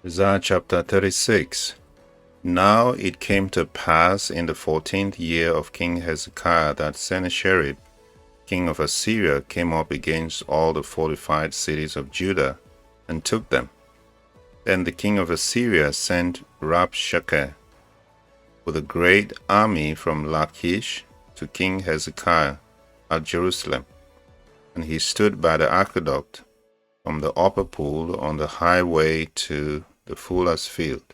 Isaiah chapter 36. Now it came to pass in the 14th year of King Hezekiah that Sennacherib, king of Assyria, came up against all the fortified cities of Judah and took them. Then the king of Assyria sent Rabshakeh with a great army from Lachish to King Hezekiah at Jerusalem, and he stood by the aqueduct from the upper pool on the highway to the fuller's field.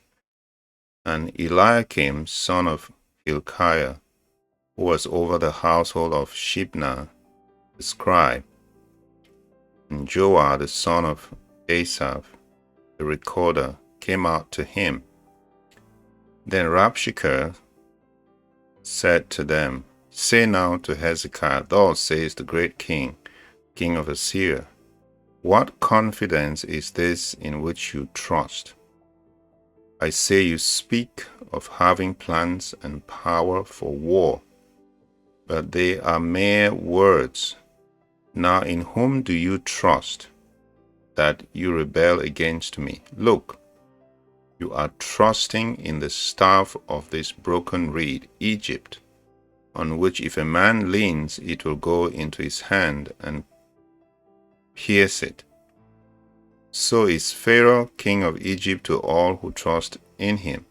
And Eliakim, son of Hilkiah, who was over the household of Shebna the scribe, and Joah the son of Asaph the recorder, came out to him. Then Rabshakeh said to them, Say now to Hezekiah, Thus says the great king, king of Assyria, What confidence is this in which you trust? I say you speak of having plans and power for war, but they are mere words. Now in whom do you trust, that you rebel against me? Look, you are trusting in the staff of this broken reed, Egypt, on which if a man leans, it will go into his hand and pierce it. So is Pharaoh king of Egypt to all who trust in him.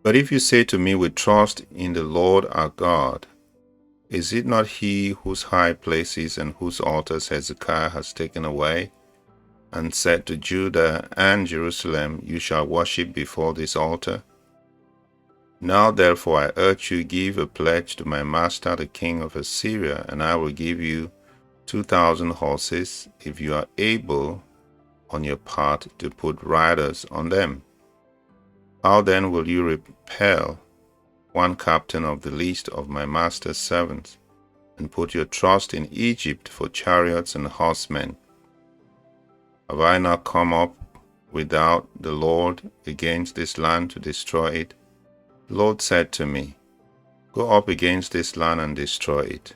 But if you say to me, We trust in the Lord our God, is it not he whose high places and whose altars Hezekiah has taken away, and said to Judah and Jerusalem, You shall worship before this altar? Now therefore I urge you, give a pledge to my master the king of Assyria, and I will give you 2,000 horses, if you are able on your part to put riders on them. How then will you repel one captain of the least of my master's servants, and put your trust in Egypt for chariots and horsemen? Have I not come up without the Lord against this land to destroy it? The Lord said to me, Go up against this land and destroy it.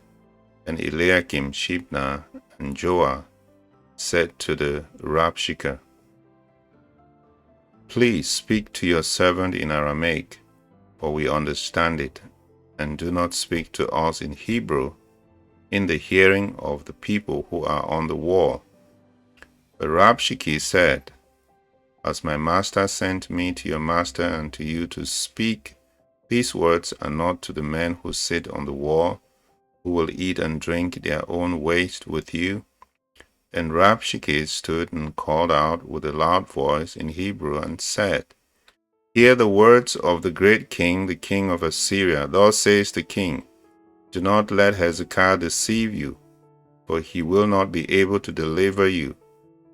And Eliakim, Shebna, and Joah said to the Rabshakeh, Please speak to your servant in Aramaic, for we understand it, and do not speak to us in Hebrew, in the hearing of the people who are on the wall. But Rabshakeh said, As my master sent me to your master and to you to speak these words, and not to the men who sit on the wall, who will eat and drink their own waste with you. Then Rabshakeh stood and called out with a loud voice in Hebrew and said, Hear the words of the great king, the king of Assyria. Thus says the king, Do not let Hezekiah deceive you, for he will not be able to deliver you,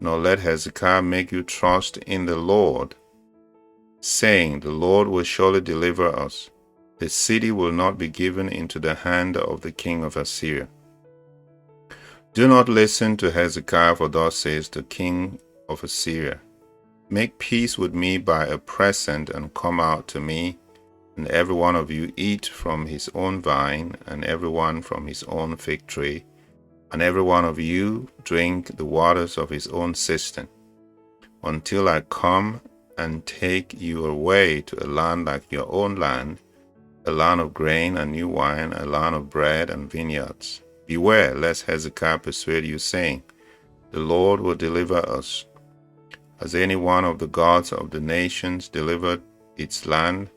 nor let Hezekiah make you trust in the Lord, saying, The Lord will surely deliver us. The city will not be given into the hand of the king of Assyria. Do not listen to Hezekiah, for thus says the king of Assyria, Make peace with me by a present, and come out to me, and every one of you eat from his own vine, and every one from his own fig tree, and every one of you drink the waters of his own cistern, until I come and take you away to a land like your own land, a land of grain and new wine, a land of bread and vineyards. Beware lest Hezekiah persuade you, saying, The Lord will deliver us. Has any one of the gods of the nations delivered its land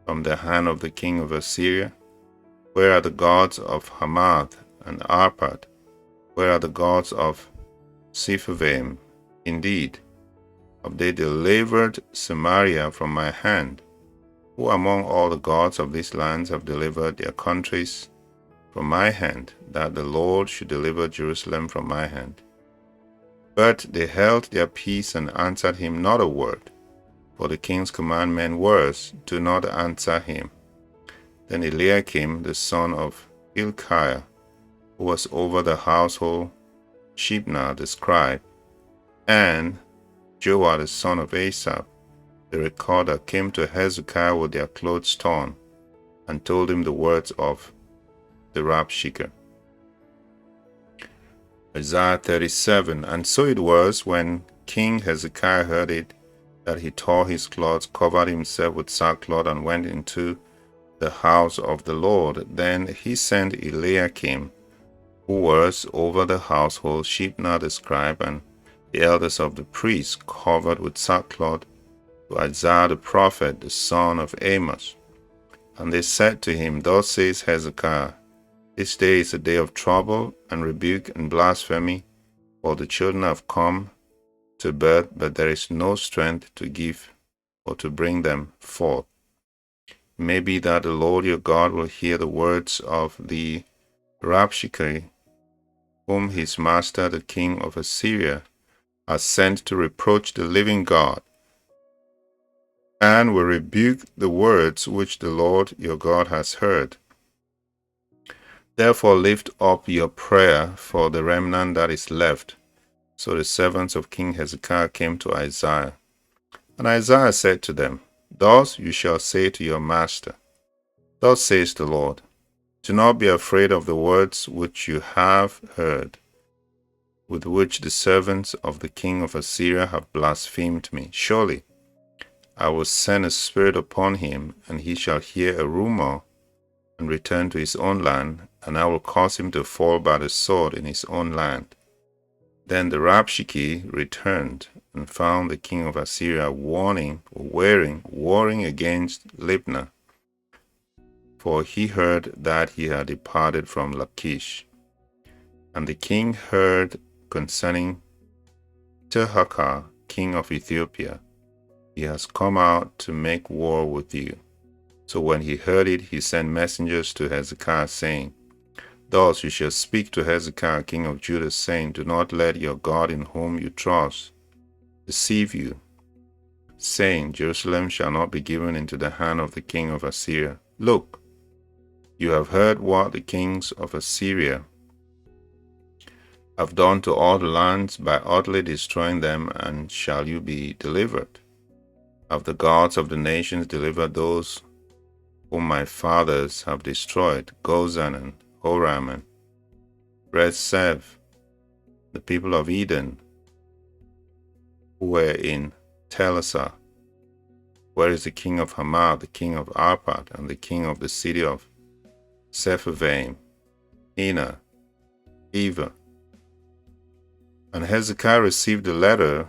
from the hand of the king of Assyria? Where are the gods of Hamath and Arpad? Where are the gods of Sepharvaim? Indeed, have they delivered Samaria from my hand? Who among all the gods of these lands have delivered their countries from my hand, that the Lord should deliver Jerusalem from my hand? But they held their peace and answered him not a word. For the king's commandment was, Do not answer him. Then Eliakim, the son of Hilkiah, who was over the household, Shebna the scribe, and Joah the son of Asaph, the recorder, came to Hezekiah with their clothes torn, and told him the words of the Rabshakeh. Isaiah 37. And so it was, when King Hezekiah heard it, that he tore his clothes, covered himself with sackcloth, and went into the house of the Lord. Then he sent Eliakim, who was over the household, Shebna the scribe, and the elders of the priests, covered with sackcloth, to Isaiah the prophet, the son of Amos. And they said to him, Thus says Hezekiah, This day is a day of trouble and rebuke and blasphemy, for the children have come to birth, but there is no strength to give or to bring them forth. It may be that the Lord your God will hear the words of the Rabshakeh, whom his master the king of Assyria has sent to reproach the living God, and will rebuke the words which the Lord your God has heard. Therefore lift up your prayer for the remnant that is left. So the servants of King Hezekiah came to Isaiah. And Isaiah said to them, Thus you shall say to your master, Thus says the Lord, Do not be afraid of the words which you have heard, with which the servants of the king of Assyria have blasphemed me. Surely I will send a spirit upon him, and he shall hear a rumor and return to his own land, and I will cause him to fall by the sword in his own land. Then the Rabshakeh returned and found the king of Assyria warring against Libnah, for he heard that he had departed from Lachish. And the king heard concerning Tirhakah, king of Ethiopia, He has come out to make war with you. So when he heard it, he sent messengers to Hezekiah, saying, Thus you shall speak to Hezekiah, king of Judah, saying, Do not let your God in whom you trust deceive you, saying, Jerusalem shall not be given into the hand of the king of Assyria. Look, you have heard what the kings of Assyria have done to all the lands by utterly destroying them, and shall you be delivered? Have the gods of the nations delivered those whom my fathers have destroyed, Gozan and Horam and Rezeph, the people of Eden, who were in Telassar? Where is the king of Hamath, the king of Arpad, and the king of the city of Sepharvaim, Hena, Eva? And Hezekiah received the letter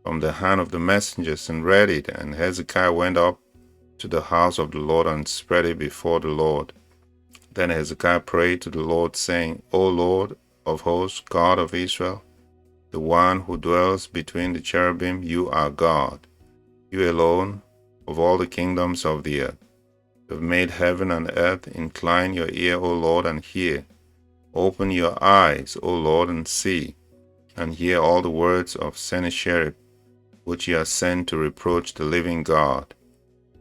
from the hand of the messengers and read it, and Hezekiah went up to the house of the Lord and spread it before the Lord. Then Hezekiah prayed to the Lord, saying, O Lord of hosts, God of Israel, the one who dwells between the cherubim, you are God. You alone of all the kingdoms of the earth. You have made heaven and earth. Incline your ear, O Lord, and hear. Open your eyes, O Lord, and see, and hear all the words of Sennacherib, which he has sent to reproach the living God.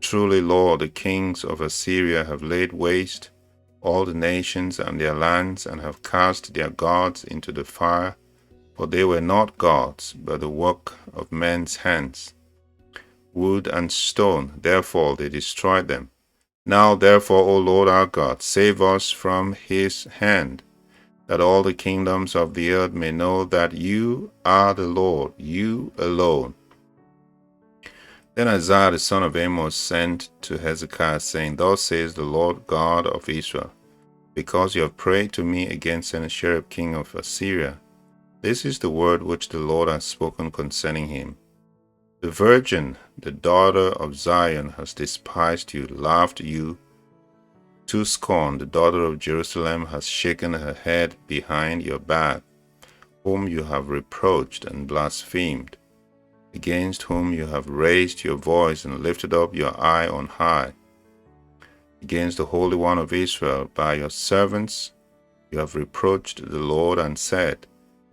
Truly, Lord, the kings of Assyria have laid waste all the nations and their lands, and have cast their gods into the fire, for they were not gods, but the work of men's hands, wood and stone. Therefore they destroyed them. Now therefore, O Lord our God, save us from his hand, that all the kingdoms of the earth may know that you are the Lord, you alone. Then Isaiah the son of Amos sent to Hezekiah, saying, Thus says the Lord God of Israel, because you have prayed to me against Sennacherib king of Assyria, this is the word which the Lord has spoken concerning him. The virgin, the daughter of Zion, has despised you, laughed you to scorn. The daughter of Jerusalem has shaken her head behind your back, whom you have reproached and blasphemed, against whom you have raised your voice and lifted up your eye on high. Against the Holy One of Israel, by your servants, you have reproached the Lord and said,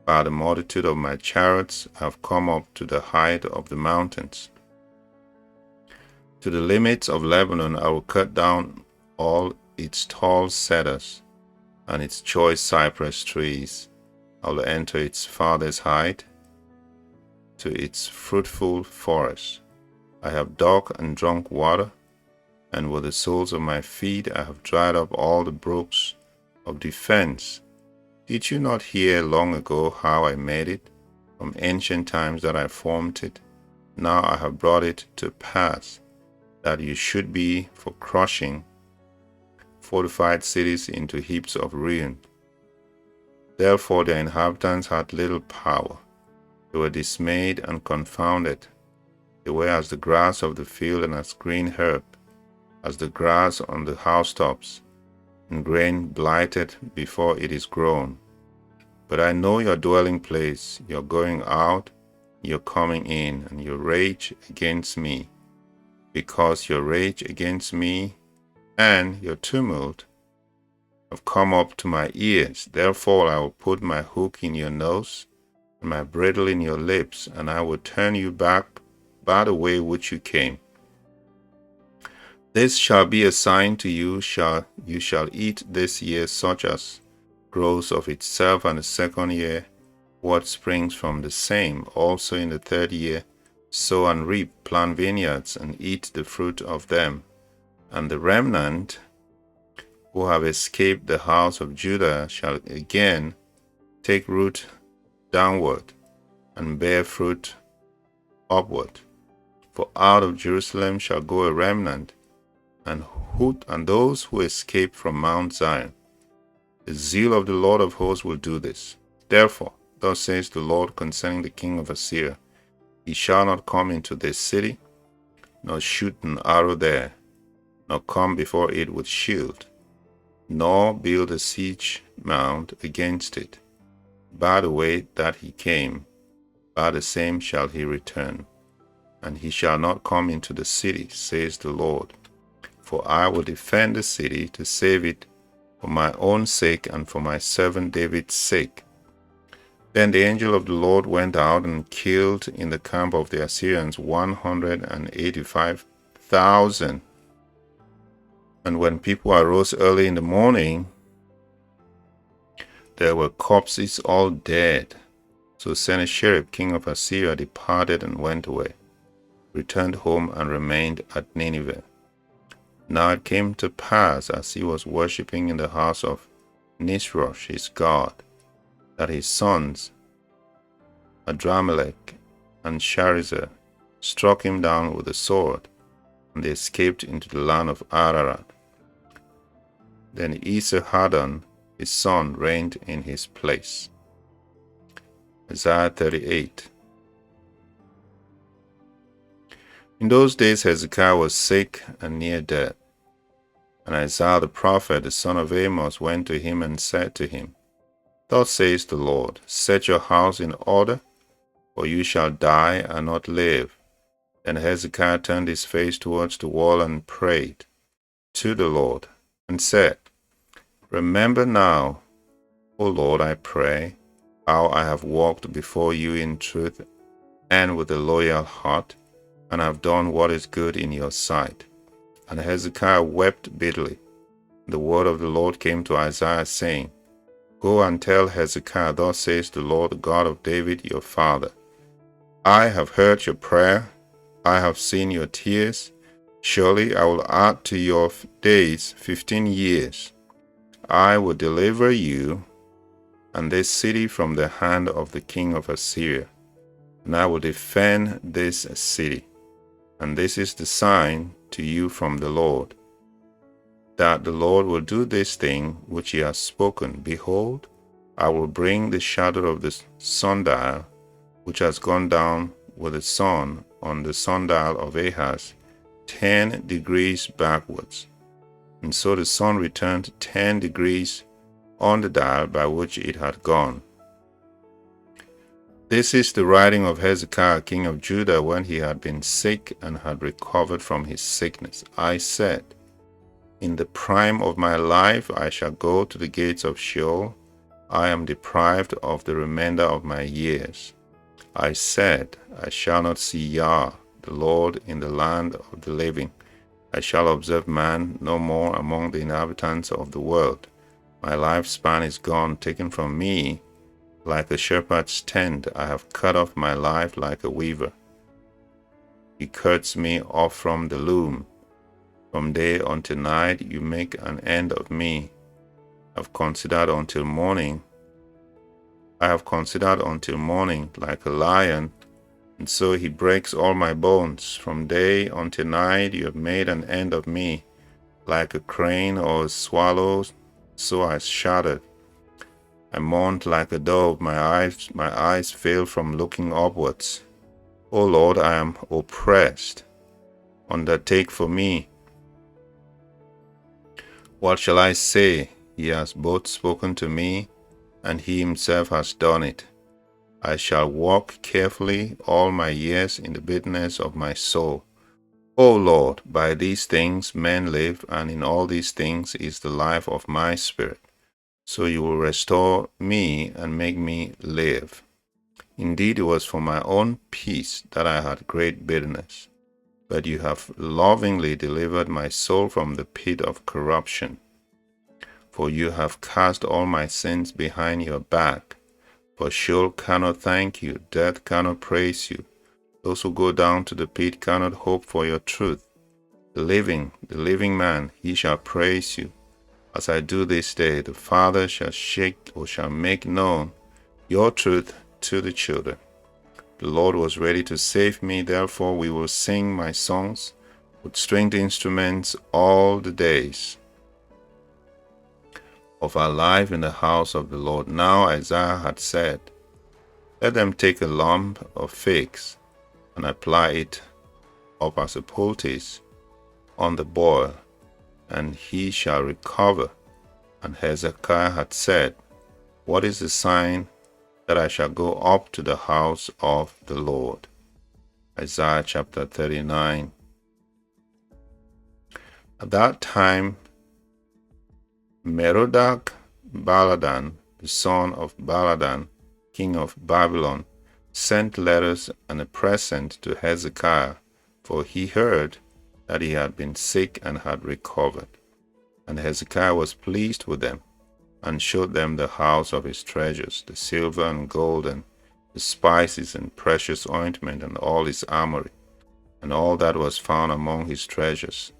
By the multitude of my chariots I have come up to the height of the mountains. To the limits of Lebanon I will cut down all its tall cedars and its choice cypress trees. I will enter its farthest height, to its fruitful forest. I have dug and drunk water, and with the soles of my feet I have dried up all the brooks of defense. Did you not hear long ago how I made it, from ancient times that I formed it? Now I have brought it to pass that you should be for crushing fortified cities into heaps of ruin. Therefore their inhabitants had little power. They were dismayed and confounded. They were as the grass of the field and as green herb, as the grass on the housetops, and grain blighted before it is grown. But I know your dwelling place, your going out, your coming in, and your rage against me, because your rage against me and your tumult have come up to my ears. Therefore I will put my hook in your nose and my bridle in your lips, and I will turn you back by the way which you came. This shall be a sign to you, you shall eat this year such as grows of itself, and the second year what springs from the same. Also in the third year sow and reap, plant vineyards, and eat the fruit of them. And the remnant who have escaped the house of Judah shall again take root downward and bear fruit upward. For out of Jerusalem shall go a remnant, and those who escape from Mount Zion. The zeal of the Lord of hosts will do this. Therefore, thus says the Lord concerning the king of Assyria, he shall not come into this city, nor shoot an arrow there, nor come before it with shield, nor build a siege mount against it. By the way that he came, by the same shall he return, and he shall not come into the city, says the Lord. For I will defend the city to save it for my own sake and for my servant David's sake. Then the angel of the Lord went out and killed in the camp of the Assyrians 185,000. And when people arose early in the morning, there were corpses all dead. So Sennacherib, king of Assyria, departed and went away, returned home, and remained at Nineveh. Now it came to pass, as he was worshipping in the house of Nisroch his god, that his sons, Adramelech and Sharezer, struck him down with a sword, and they escaped into the land of Ararat. Then Esarhaddon his son reigned in his place. Isaiah 38. In those days Hezekiah was sick and near death. And Isaiah the prophet, the son of Amos, went to him and said to him, Thus says the Lord, set your house in order, or you shall die and not live. Then Hezekiah turned his face towards the wall and prayed to the Lord, and said, Remember now, O Lord, I pray, how I have walked before you in truth and with a loyal heart, and have done what is good in your sight. And Hezekiah wept bitterly. The word of the Lord came to Isaiah, saying, Go and tell Hezekiah, Thus says the Lord God of David your father, I have heard your prayer, I have seen your tears. Surely I will add to your days 15 years. I will deliver you and this city from the hand of the king of Assyria, and I will defend this city. And this is the sign to you from the Lord, that the Lord will do this thing which he has spoken. Behold, I will bring the shadow of the sundial, which has gone down with the sun on the sundial of Ahaz, 10 degrees backwards. And so the sun returned 10 degrees on the dial by which it had gone. This is the writing of Hezekiah, king of Judah, when he had been sick and had recovered from his sickness. I said, In the prime of my life I shall go to the gates of Sheol. I am deprived of the remainder of my years. I said, I shall not see Yah, the Lord, in the land of the living. I shall observe man no more among the inhabitants of the world. My lifespan is gone, taken from me. Like a shepherd's tent, I have cut off my life like a weaver. He cuts me off from the loom. From day until night you make an end of me. I have considered until morning. Like a lion And so he breaks all my bones. From day until night you have made an end of me. Like a crane or a swallow, so I shuddered. I mourned like a dove, my eyes failed from looking upwards. O Lord, I am oppressed. Undertake for me. What shall I say? He has both spoken to me, and he himself has done it. I shall walk carefully all my years in the bitterness of my soul. O Lord, by these things men live, and in all these things is the life of my spirit. So you will restore me and make me live. Indeed, it was for my own peace that I had great bitterness. But you have lovingly delivered my soul from the pit of corruption. For you have cast all my sins behind your back. For Sheol cannot thank you, death cannot praise you. Those who go down to the pit cannot hope for your truth. The living man, he shall praise you. As I do this day, the Father shall make known your truth to the children. The Lord was ready to save me, therefore we will sing my songs with stringed instruments all the days of our life in the house of the Lord. Now Isaiah had said, let them take a lump of figs and apply it up as a poultice on the boil, and he shall recover. And Hezekiah had said, what is the sign that I shall go up to the house of the Lord? Isaiah chapter 39. At that time, Merodach Baladan, the son of Baladan, king of Babylon, sent letters and a present to Hezekiah, for he heard that he had been sick and had recovered. And Hezekiah was pleased with them, and showed them the house of his treasures, the silver and gold, and the spices and precious ointment, and all his armory, and all that was found among his treasures.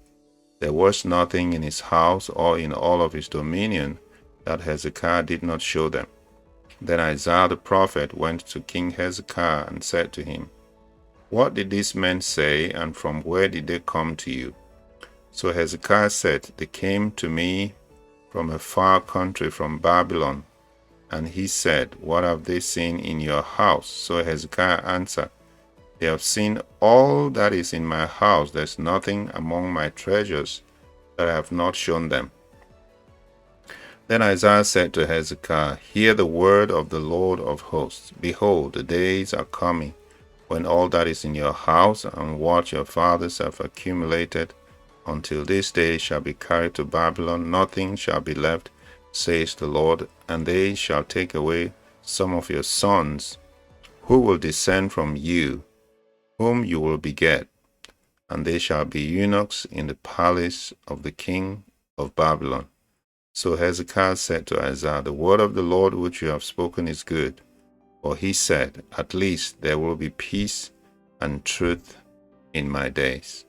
There was nothing in his house or in all of his dominion that Hezekiah did not show them. Then Isaiah the prophet went to King Hezekiah and said to him, what did these men say, and from where did they come to you? So Hezekiah said, they came to me from a far country, from Babylon. And he said, what have they seen in your house? So Hezekiah answered, they have seen all that is in my house. There is nothing among my treasures that I have not shown them. Then Isaiah said to Hezekiah, hear the word of the Lord of hosts. Behold, the days are coming, when all that is in your house and what your fathers have accumulated until this day shall be carried to Babylon, nothing shall be left, says the Lord, and they shall take away some of your sons, who will descend from you, whom you will beget, and they shall be eunuchs in the palace of the king of Babylon. So Hezekiah said to Isaiah, the word of the Lord which you have spoken is good. For he said, at least there will be peace and truth in my days.